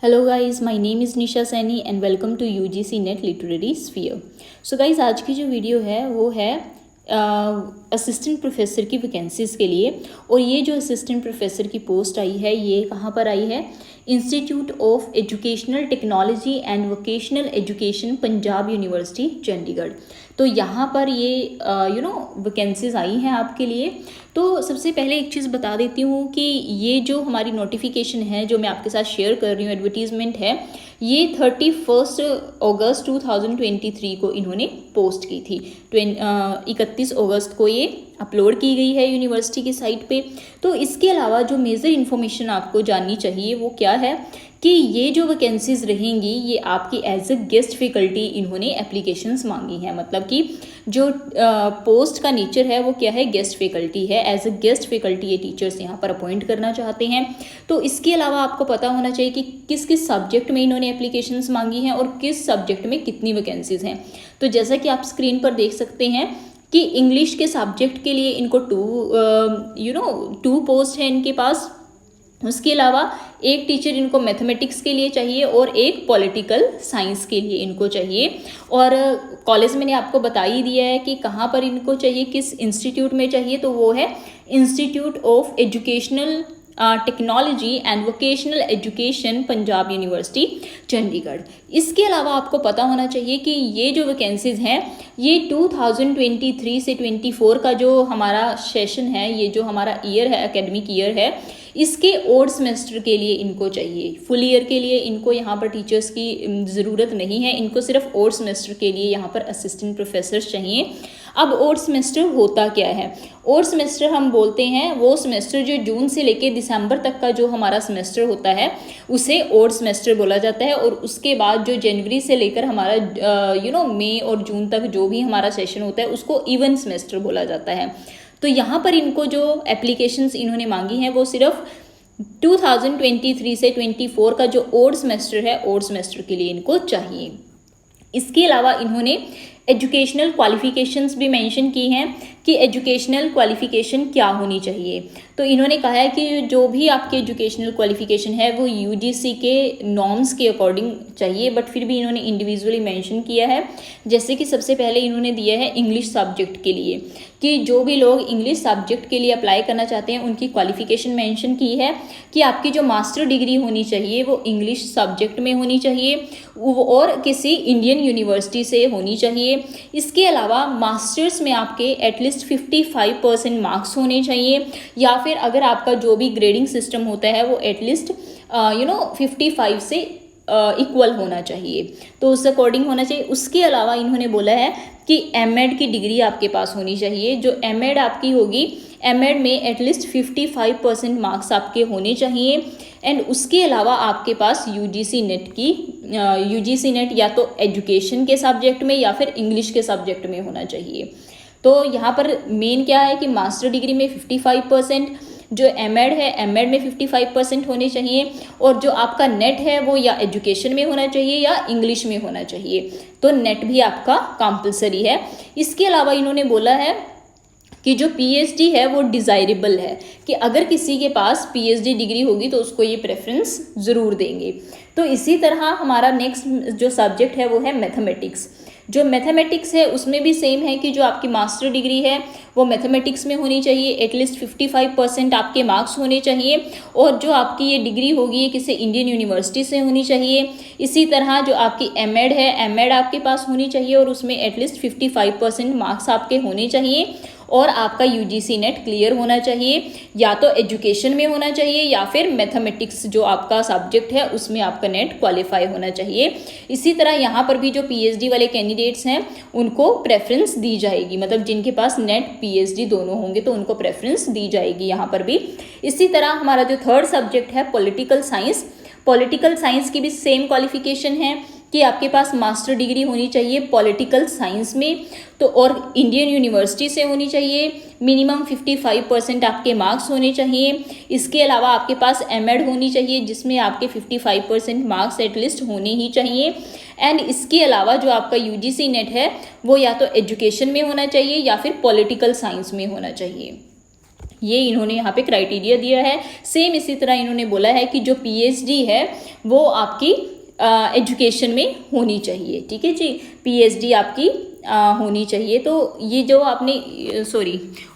Hello guys, my name is Nisha Saini and welcome to UGC NET literary sphere. So guys, आज की जो video है वो है असिस्टेंट प्रोफेसर की वैकेंसीज़ के लिए। और ये जो असिस्टेंट प्रोफेसर की पोस्ट आई है ये कहाँ पर आई है? Institute of educational technology and vocational education, Punjab university Chandigarh. तो यहाँ पर ये वैकेंसीज आई हैं आपके लिए। तो सबसे पहले एक चीज़ बता देती हूँ कि ये जो हमारी नोटिफिकेशन है जो मैं आपके साथ शेयर कर रही हूँ, एडवर्टीज़मेंट है, ये 31 अगस्त 2023 को इन्होंने पोस्ट की थी। 31 अगस्त को ये अपलोड की गई है यूनिवर्सिटी की साइट पे। तो इसके अलावा जो मेजर इन्फॉर्मेशन आपको जाननी चाहिए वो क्या है कि ये जो वैकेंसीज रहेंगी ये आपकी एज अ गेस्ट फैकल्टी इन्होंने एप्लीकेशंस मांगी हैं। मतलब कि जो पोस्ट का नेचर है वो क्या है? गेस्ट फैकल्टी है। एज अ गेस्ट फैकल्टी ये टीचर्स यहाँ पर अपॉइंट करना चाहते हैं। तो इसके अलावा आपको पता होना चाहिए कि किस किस सब्जेक्ट में इन्होंने एप्लीकेशंस मांगी हैं और किस सब्जेक्ट में कितनी वैकेंसीज हैं। तो जैसा कि आप स्क्रीन पर देख सकते हैं कि इंग्लिश के सब्जेक्ट के लिए इनको टू पोस्ट है इनके पास। उसके अलावा एक टीचर इनको मैथमेटिक्स के लिए चाहिए और एक पॉलिटिकल साइंस के लिए इनको चाहिए। और कॉलेज मैंने आपको बता ही दिया है कि कहाँ पर इनको चाहिए, किस इंस्टीट्यूट में चाहिए। तो वो है institute of educational technology and vocational education, Punjab university Chandigarh. इसके अलावा आपको पता होना चाहिए कि ये जो वैकेंसीज हैं ये 2023 से 24 का जो हमारा सेशन है, ये जो हमारा ईयर है, एकेडमिक ईयर है, इसके ओड सेमेस्टर के लिए इनको चाहिए। फुल ईयर के लिए इनको यहाँ पर टीचर्स की ज़रूरत नहीं है, इनको सिर्फ ओड सेमेस्टर के लिए यहाँ पर असिस्टेंट प्रोफेसर चाहिए। अब ओड सेमेस्टर होता क्या है? ओड सेमेस्टर हम बोलते हैं वो सेमेस्टर जो जून से लेकर दिसंबर तक का जो हमारा सेमेस्टर होता है उसे ओड सेमेस्टर बोला जाता है। और उसके बाद जो जनवरी से लेकर हमारा मई और जून तक जो भी हमारा सेशन होता है उसको इवन सेमेस्टर बोला जाता है। तो यहाँ पर इनको जो एप्लीकेशंस इन्होंने मांगी हैं वो सिर्फ 2023 से 24 का जो ओड सेमेस्टर है, ओड सेमेस्टर के लिए इनको चाहिए। इसके अलावा इन्होंने एजुकेशनल क्वालिफिकेशंस भी मेंशन की हैं कि एजुकेशनल क्वालिफिकेशन क्या होनी चाहिए। तो इन्होंने कहा है कि जो भी आपकी एजुकेशनल क्वालिफिकेशन है वो यूजीसी के नॉर्म्स के अकॉर्डिंग चाहिए, बट फिर भी इन्होंने इंडिविजुअली मेंशन किया है। जैसे कि सबसे पहले इन्होंने दिया है इंग्लिश सब्जेक्ट के लिए कि जो भी लोग इंग्लिश सब्जेक्ट के लिए अप्लाई करना चाहते हैं उनकी क्वालिफिकेशन मेंशन की है कि आपकी जो मास्टर डिग्री होनी चाहिए वो इंग्लिश सब्जेक्ट में होनी चाहिए और किसी इंडियन यूनिवर्सिटी से होनी चाहिए। इसके अलावा मास्टर्स में आपके एटलीस्ट 55% मार्क्स होने चाहिए, या फिर अगर आपका जो भी ग्रेडिंग सिस्टम होता है वो एटलीस्ट 55 से इक्वल होना चाहिए, तो उस अकॉर्डिंग होना चाहिए। उसके अलावा इन्होंने बोला है कि एमएड की डिग्री आपके पास होनी चाहिए। जो एमएड आपकी होगी, एमएड में एटलीस्ट 55% मार्क्स आपके होने चाहिए। एंड उसके अलावा आपके पास यूजीसी नेट या तो एजुकेशन के सब्जेक्ट में या फिर इंग्लिश के सब्जेक्ट में होना चाहिए। तो यहाँ पर मेन क्या है कि मास्टर डिग्री में 55%, जो एमएड है एमएड में 55% होने चाहिए, और जो आपका नेट है वो या एजुकेशन में होना चाहिए या इंग्लिश में होना चाहिए। तो नेट भी आपका कंपलसरी है। इसके अलावा इन्होंने बोला है कि जो पीएचडी है वो डिज़ायरेबल है, कि अगर किसी के पास पीएचडी डिग्री होगी तो उसको ये प्रेफरेंस ज़रूर देंगे। तो इसी तरह हमारा नेक्स्ट जो सब्जेक्ट है वो है मैथमेटिक्स। जो मैथमेटिक्स है उसमें भी सेम है कि जो आपकी मास्टर डिग्री है वो मैथमेटिक्स में होनी चाहिए, एटलीस्ट 55% आपके मार्क्स होने चाहिए, और जो आपकी ये डिग्री होगी ये किसी इंडियन यूनिवर्सिटी से होनी चाहिए। इसी तरह जो आपकी एमएड है एमएड आपके पास होनी चाहिए और उसमें एटलीस्ट 55% मार्क्स आपके होने चाहिए, और आपका यूजीसी नेट क्लियर होना चाहिए, या तो एजुकेशन में होना चाहिए या फिर मैथमेटिक्स जो आपका सब्जेक्ट है उसमें आपका नेट क्वालिफाई होना चाहिए। इसी तरह यहाँ पर भी जो पीएचडी वाले कैंडिडेट्स हैं उनको प्रेफरेंस दी जाएगी, मतलब जिनके पास नेट पीएचडी दोनों होंगे तो उनको प्रेफरेंस दी जाएगी यहाँ पर भी। इसी तरह हमारा जो थर्ड सब्जेक्ट है पॉलिटिकल साइंस, पॉलिटिकल साइंस की भी सेम क्वालिफिकेशन है कि आपके पास मास्टर डिग्री होनी चाहिए पॉलिटिकल साइंस में, तो और इंडियन यूनिवर्सिटी से होनी चाहिए, मिनिमम 55% आपके मार्क्स होने चाहिए। इसके अलावा आपके पास एमएड होनी चाहिए जिसमें आपके 55% मार्क्स एटलीस्ट होने ही चाहिए। एंड इसके अलावा जो आपका यूजीसी नेट है वो या तो एजुकेशन में होना चाहिए या फिर पॉलिटिकल साइंस में होना चाहिए। ये इन्होंने यहाँ पे क्राइटेरिया दिया है। सेम इसी तरह इन्होंने बोला है कि जो पीएचडी है वो आपकी एजुकेशन में होनी चाहिए। ठीक है जी, पीएचडी आपकी होनी चाहिए। तो ये जो आपने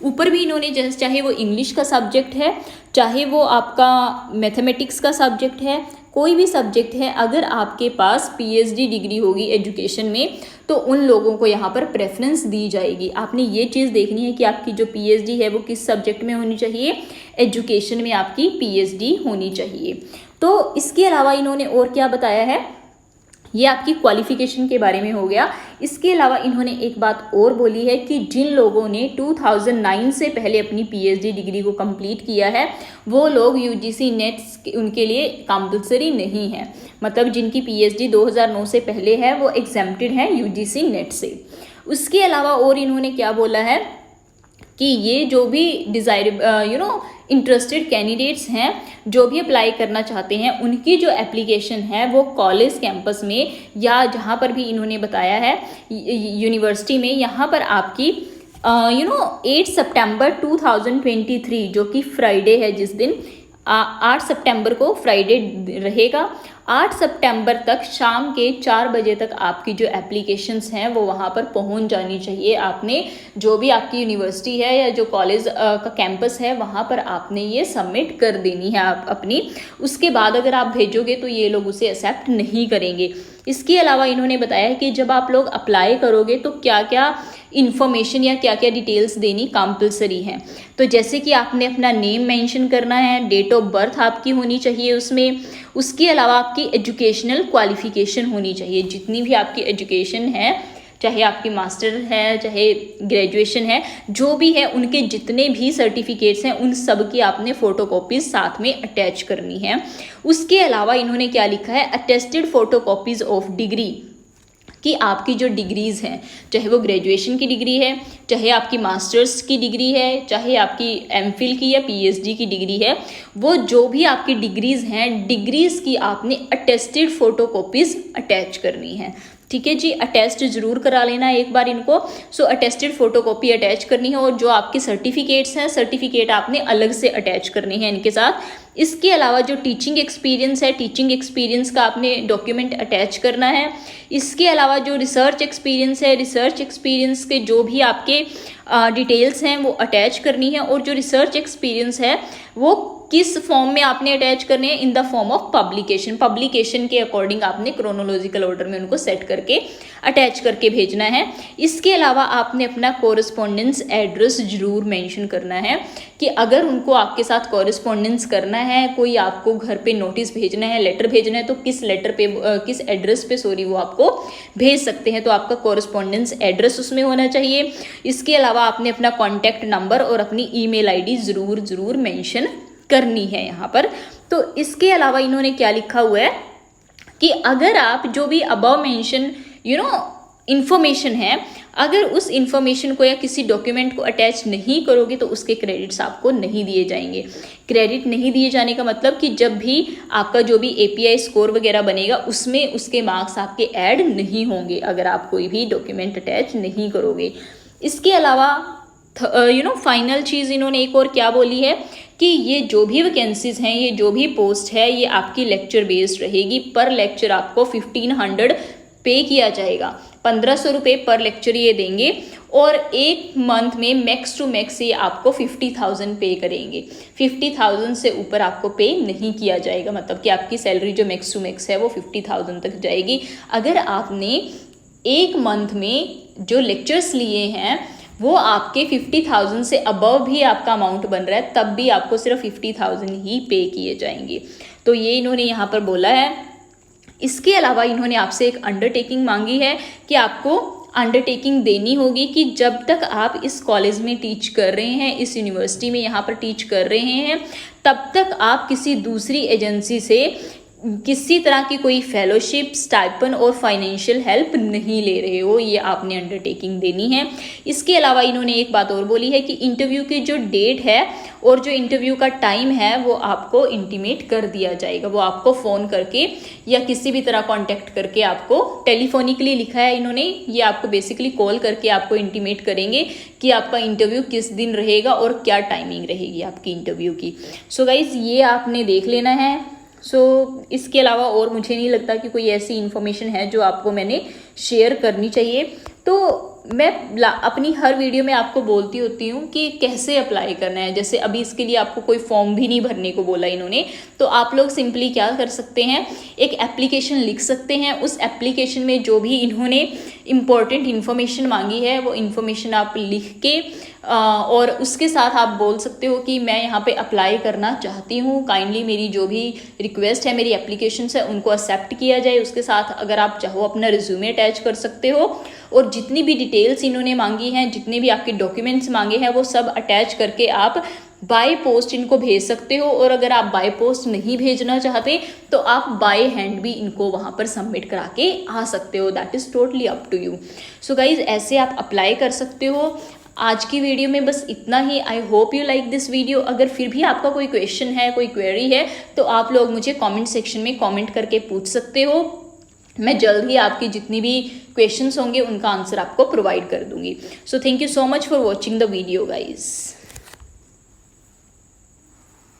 ऊपर भी इन्होंने जैसे चाहे वो इंग्लिश का सब्जेक्ट है, चाहे वो आपका मैथमेटिक्स का सब्जेक्ट है, कोई भी सब्जेक्ट है, अगर आपके पास पीएचडी डिग्री होगी एजुकेशन में तो उन लोगों को यहाँ पर प्रेफरेंस दी जाएगी। आपने ये चीज़ देखनी है कि आपकी जो पीएचडी है वो किस सब्जेक्ट में होनी चाहिए, एजुकेशन में आपकी पीएचडी होनी चाहिए। तो इसके अलावा इन्होंने और क्या बताया है, ये आपकी क्वालिफिकेशन के बारे में हो गया। इसके अलावा इन्होंने एक बात और बोली है कि जिन लोगों ने 2009 से पहले अपनी पीएचडी डिग्री को कंप्लीट किया है वो लोग यूजीसी नेट उनके लिए कंपलसरी नहीं है। मतलब जिनकी पीएचडी 2009 से पहले है वो एग्जेम्प्टेड है यूजीसी नेट से। उसके अलावा और इन्होंने क्या बोला है कि ये जो भी इंटरेस्टेड कैंडिडेट्स हैं जो भी अप्लाई करना चाहते हैं उनकी जो एप्लीकेशन है वो कॉलेज कैंपस में या जहाँ पर भी इन्होंने बताया है यूनिवर्सिटी में, यहाँ पर आपकी 8 सितंबर 2023 जो कि फ्राइडे है, जिस दिन 8 सितंबर को फ्राइडे रहेगा, 8 सितंबर तक शाम के 4 बजे तक आपकी जो एप्लीकेशंस हैं वो वहाँ पर पहुँच जानी चाहिए। आपने जो भी आपकी यूनिवर्सिटी है या जो कॉलेज का कैंपस है वहाँ पर आपने ये सबमिट कर देनी है आप अपनी। उसके बाद अगर आप भेजोगे तो ये लोग उसे एक्सेप्ट नहीं करेंगे। इसके अलावा इन्होंने बताया है कि जब आप लोग अप्लाई करोगे तो क्या क्या इन्फॉर्मेशन या क्या क्या डिटेल्स देनी कंपलसरी है। तो जैसे कि आपने अपना नेम मेंशन करना है, डेट ऑफ बर्थ आपकी होनी चाहिए उसमें। उसके अलावा आपकी एजुकेशनल क्वालिफिकेशन होनी चाहिए, जितनी भी आपकी एजुकेशन है, चाहे आपकी मास्टर है चाहे ग्रेजुएशन है, जो भी है उनके जितने भी सर्टिफिकेट्स हैं उन सब की आपने फ़ोटोकॉपीज़ साथ में अटैच करनी है। उसके अलावा इन्होंने क्या लिखा है, अटेस्टेड फ़ोटोकॉपीज़ ऑफ डिग्री, कि आपकी जो डिग्रीज़ हैं, चाहे वो ग्रेजुएशन की डिग्री है, चाहे आपकी मास्टर्स की डिग्री है, चाहे आपकी एमफिल की या पीएचडी की डिग्री है, वो जो भी आपकी डिग्रीज़ हैं, डिग्रीज़ की आपने अटेस्टेड फ़ोटोकॉपीज़ अटैच करनी है। ठीक है जी, अटेस्ट जरूर करा लेना एक बार इनको। सो अटेस्टेड फोटोकॉपी अटैच करनी है और जो आपके सर्टिफिकेट्स हैं, सर्टिफिकेट आपने अलग से अटैच करने हैं इनके साथ। इसके अलावा जो टीचिंग एक्सपीरियंस है, टीचिंग एक्सपीरियंस का आपने डॉक्यूमेंट अटैच करना है। इसके अलावा जो रिसर्च एक्सपीरियंस है, रिसर्च एक्सपीरियंस के जो भी आपके डिटेल्स हैं वो अटैच करनी है। और जो रिसर्च एक्सपीरियंस है वो किस फॉर्म में आपने अटैच करने हैं, in the form of publication. Publication के अकॉर्डिंग आपने क्रोनोलॉजिकल ऑर्डर में उनको सेट करके अटैच करके भेजना है। इसके अलावा आपने अपना कोरिस्पोंडेंस एड्रेस जरूर मेंशन करना है कि अगर उनको आपके साथ कोरिस्पोंडेंस करना है, कोई आपको घर पे नोटिस भेजना है, लेटर भेजना है, तो किस लेटर पे किस एड्रेस पे वो आपको भेज सकते हैं। तो आपका कोरिस्पोंडेंस एड्रेस उसमें होना चाहिए। इसके अलावा आपने अपना कॉन्टैक्ट नंबर और अपनी ईमेल आईडी ज़रूर मेंशन करनी है यहाँ पर। तो इसके अलावा इन्होंने क्या लिखा हुआ है कि अगर आप जो भी अबव मेंशन इंफॉर्मेशन है, अगर उस इंफॉर्मेशन को या किसी डॉक्यूमेंट को अटैच नहीं करोगे तो उसके क्रेडिट्स आपको नहीं दिए जाएंगे। क्रेडिट नहीं दिए जाने का मतलब कि जब भी आपका जो भी API स्कोर वगैरह बनेगा उसमें उसके मार्क्स आपके ऐड नहीं होंगे अगर आप कोई भी डॉक्यूमेंट अटैच नहीं करोगे। इसके अलावा फाइनल चीज़ इन्होंने एक और क्या बोली है कि ये जो भी वैकेंसीज हैं, ये जो भी पोस्ट है, ये आपकी लेक्चर बेस्ड रहेगी। पर लेक्चर आपको 1500 पे किया जाएगा, 1500 रुपये पर लेक्चर ये देंगे। और एक मंथ में मैक्स टू मैक्स ये आपको 50,000 पे करेंगे। 50,000 से ऊपर आपको पे नहीं किया जाएगा, मतलब कि आपकी सैलरी जो मैक्स टू मैक्स है वो 50,000 तक जाएगी। अगर आपने एक मंथ में जो लेक्चर्स लिए हैं वो आपके 50,000 से अबव भी आपका अमाउंट बन रहा है, तब भी आपको सिर्फ 50,000 ही पे किए जाएंगे। तो ये इन्होंने यहाँ पर बोला है। इसके अलावा इन्होंने आपसे एक अंडरटेकिंग मांगी है कि आपको अंडरटेकिंग देनी होगी कि जब तक आप इस कॉलेज में टीच कर रहे हैं, इस यूनिवर्सिटी में यहाँ पर टीच कर रहे हैं, तब तक आप किसी दूसरी एजेंसी से किसी तरह की कोई फेलोशिप, स्टाइपन और फाइनेंशियल हेल्प नहीं ले रहे हो, ये आपने अंडरटेकिंग देनी है। इसके अलावा इन्होंने एक बात और बोली है कि इंटरव्यू की जो डेट है और जो इंटरव्यू का टाइम है वो आपको इंटीमेट कर दिया जाएगा। वो आपको फ़ोन करके या किसी भी तरह कांटेक्ट करके, आपको टेलीफोनिकली लिखा है इन्होंने, ये आपको बेसिकली कॉल करके आपको इंटीमेट करेंगे कि आपका इंटरव्यू किस दिन रहेगा और क्या टाइमिंग रहेगी आपकी इंटरव्यू की। सो गाइज़ ये आपने देख लेना है। इसके अलावा और मुझे नहीं लगता कि कोई ऐसी इन्फॉर्मेशन है जो आपको मैंने शेयर करनी चाहिए। तो मैं अपनी हर वीडियो में आपको बोलती होती हूँ कि कैसे अप्लाई करना है। जैसे अभी इसके लिए आपको कोई फॉर्म भी नहीं भरने को बोला इन्होंने, तो आप लोग सिंपली क्या कर सकते हैं, एक एप्लीकेशन लिख सकते हैं। उस एप्लीकेशन में जो भी इन्होंने इम्पॉर्टेंट इन्फॉर्मेशन मांगी है वो इन्फॉर्मेशन आप लिख के और उसके साथ आप बोल सकते हो कि मैं यहाँ पे अप्लाई करना चाहती हूँ, काइंडली मेरी जो भी रिक्वेस्ट है, मेरी एप्लीकेशंस है उनको एक्सेप्ट किया जाए। उसके साथ अगर आप चाहो अपना रिज्यूमे अटैच कर सकते हो और जितनी भी डिटेल्स इन्होंने मांगी हैं, जितने भी आपके डॉक्यूमेंट्स मांगे हैं वो सब अटैच करके आप बाय पोस्ट इनको भेज सकते हो। और अगर आप बाय पोस्ट नहीं भेजना चाहते तो आप बाय हैंड भी इनको वहाँ पर सबमिट करा के आ सकते हो। That is totally up to you. So guys ऐसे आप अप्लाई कर सकते हो। आज की वीडियो में बस इतना ही। I hope you like this video. अगर फिर भी आपका कोई क्वेश्चन है, कोई क्वेरी है, तो आप लोग मुझे कमेंट सेक्शन में कमेंट करके पूछ सकते हो। मैं जल्द ही आपकी जितनी भी क्वेश्चंस होंगे उनका आंसर आपको प्रोवाइड कर दूंगी। So thank you so much for watching the video guys.